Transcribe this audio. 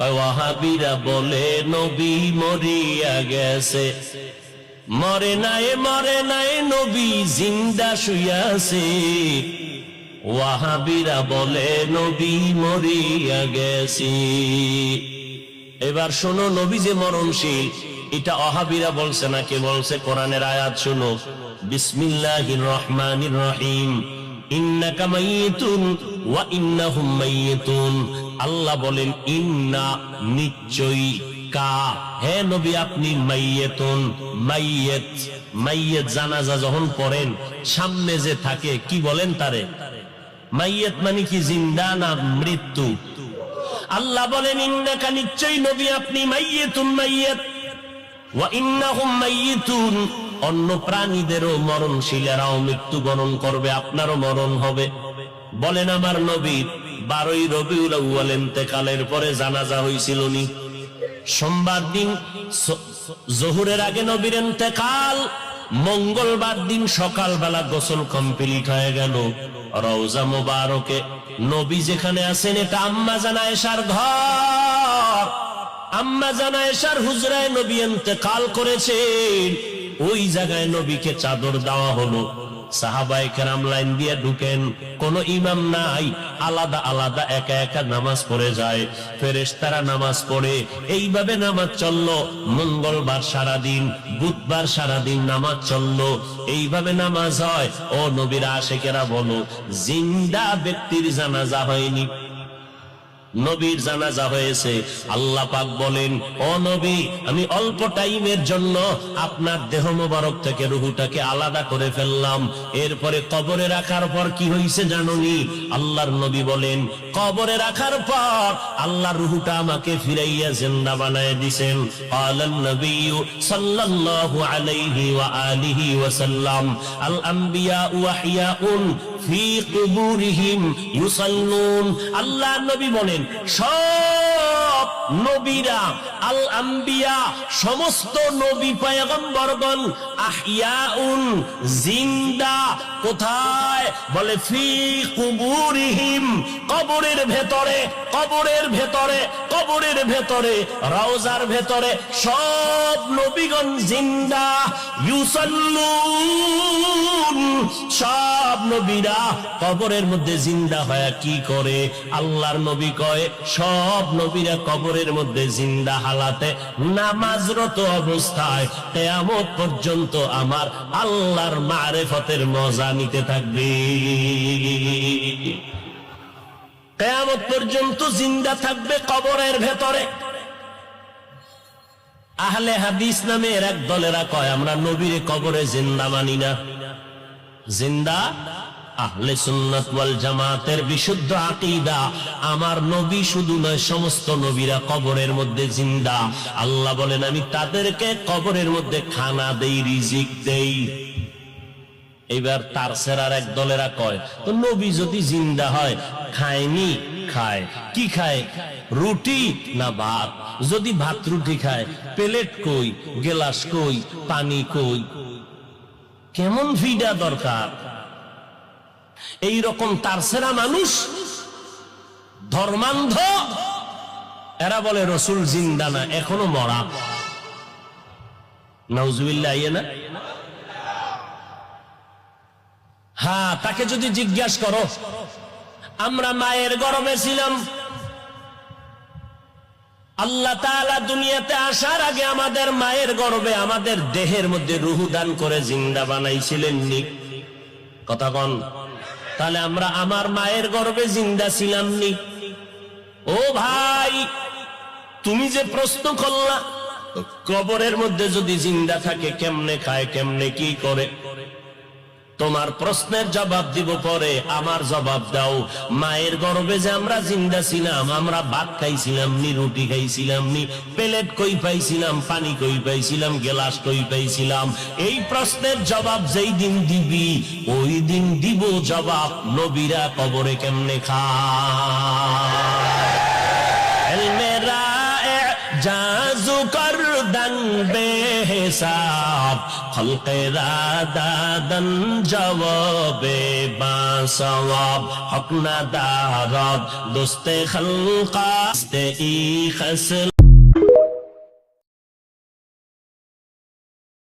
ওয়াহাবিরা বলে নবী মরিয়া গেছে। মরে নাই নবী জিন্দা শুইয়াছে। ওয়াহাবিরা বলে নবী মরিয়া গেছে। এবার শোনো, নবী যে মরণশীল এটা ওয়াহাবিরা বলছে না, কে বলছে? কোরআনের আয়াত শোনো, বিসমিল্লাহির রহমানির রহিম, ইন্নাকা মাইয়িতুন ওয়া ইন্নাহুম মাইয়িতুন। আল্লাহ বলেন ইন্না, নিশ্চয়ই, কা, হে নবী আপনি মাইয়িতুন, মাইয়িত। মাইয়িত জানাজা যখন পড়েন সামনে যে থাকে কি বলেন তারে? মাইয়িত মানে কি, জিন্দা না মৃত্যু? আল্লাহ বলেন ইন্নাকা, নিশ্চয়ই নবী আপনি, মাইয়িতুন, মাইয়িত, ওয়া ইন্নাহুম মাইয়িতুন, অন্য প্রাণীদেরও মরণশীলেরাও মৃত্যুবরণ করবে, আপনারও মরণ হবে। বলেন আমার নবীর 12ই রবিউল আউয়াল ইন্তেকালের পরে জানাজা হয়েছিল নি? সোমবার দিন জোহরের আগে নবীর ইন্তেকাল, মঙ্গলবার দিন সকালবেলা গোসল কমপ্লিট হয়ে গেল। রওজা মোবারকে নবী যেখানে আছেন এটা আম্মা জান আয়েশার ঘর। আম্মা জান আয়েশার হুজরায় নবী ইন্তেকাল করেছেন। ওই জায়গায় নবীকে চাদর দেওয়া হলো। সাহাবায়ে কেরাম লাইন দিয়ে ঢুকেন, কোন ইমাম নাই, আলাদা আলাদা একা একা নামাজ পড়ে যায়। ফেরেশতারা নামাজ পড়ে, এইভাবে নামাজ চললো। মঙ্গলবার সারাদিন, বুধবার সারাদিন নামাজ চললো। এইভাবে নামাজ হয়। ও নবীর আশিকেরা বলো, জিন্দা ব্যক্তির জানাজা হয়নি, নবীর জানাজা হয়েছে। আল্লাহ পাক বলেন, ও নবী, আমি অল্প টাইমের জন্য আপনার দেহ মোবারক থেকে রুহুটাকে আলাদা করে ফেললাম। এরপরে কবরে রাখার পর কি হয়েছে জানোনি? আল্লাহর নবী বলেন, কবরে রাখার পর আল্লাহর রুহুটা আমাকে ফিরাইয়া জিন্দা বানায় দিবেন। আলান নবী সাল্লাল্লাহু আলাইহি ওয়া আলিহি ওয়াসাল্লাম, আল আম্বিয়া ওয়াহিয়াউন ফি কুবুরিহিম ইউসাল্লুন। আল্লাহর নবী বলেন, সব নবীরা, আল আম্বিয়া, সমস্ত নবী পয়গম্বরগণ, আহইয়াউন, জিন্দা। কোথায়? বলে ফি কুবুরিহিম, কবরের ভেতরে, কবরের ভেতরে, কবরের ভেতরে, রওজার ভেতরে সব নবীগণ জিন্দা। ইউসাল্লুন, সব নবীরা কবরের মধ্যে জিন্দা হয়ে কি করে? আল্লাহর নবী কয়, সব নবীরা কবরের মধ্যে জিন্দা হালাতে নামাজরত অবস্থায় কিয়ামত পর্যন্ত আমার আল্লাহর মারিফতের মজা নিতে থাকবে। কিয়ামত পর্যন্ত জিন্দা থাকবে কবরের ভেতরে। আহলে হাদিস নামের এক দলেরা কয়, আমরা নবীর কবরে জিন্দা মানি না। জিন্দা আহলে সুন্নাত ওয়াল জামাতের বিশুদ্ধ আকীদা, আমার নবী শুধু নয়, সমস্ত নবীরা কবরের মধ্যে জিন্দা। আল্লাহ বলেন, আমি তাদেরকে কবরের মধ্যে খানা দেই, রিজিক দেই। এবার তার সেরার এক দলেরা কয়, তো নবী যদি জিন্দা হয়, খায়নি? খায়। কি খায়? রুটি না ভাত? যদি ভাত রুটি খায়, প্লেট কই, গেলাস কই, পানি কই? কেমন ফিডা দরকার? এই রকম তারসেরা মানুষ, ধর্মান্ধ, এরা বলে রসুল জিন্দা না, এখনো মরা। নাউজুবিল্লাহ, না? হ্যাঁ, তাকে যদি জিজ্ঞাসা করো, আমরা মায়ের গর্ভে ছিলাম, আল্লাহ তাআলা দুনিয়াতে আসার আগে আমাদের মায়ের গর্ভে আমাদের দেহের মধ্যে রূহ দান করে জিন্দা বানাইছিলেন নি? কথা কন। তাহলে আমরা আমার মায়ের গর্ভে জিন্দা ছিলাম নি? ও ভাই, তুমি যে প্রশ্ন করলা, কবরের মধ্যে যদি জিন্দা থাকে কেমনে খায়, কেমনে কি করে, তোমার প্রশ্নের জবাব দিব পরে, আমার জবাব দাও। মায়ের গর্ভে যে আমরা জিন্দা ছিলাম, আমরা ভাত খাইছিলাম নি, রুটি খাইছিলাম নি, প্লেট কই পাইছিলাম, পানি কই পাইছিলাম, গেলাস কই পাইছিলাম? এই প্রশ্নের জবাব যেই দিন দিবি, ওই দিন দিব জবাব, নবীরা কবরে কেমনে খায়। আরজু করদন বেহিসাব খলকেরা দাদন জবাবে বাসওয়াব হক না দারদ দোস্তে খলকা ই খসল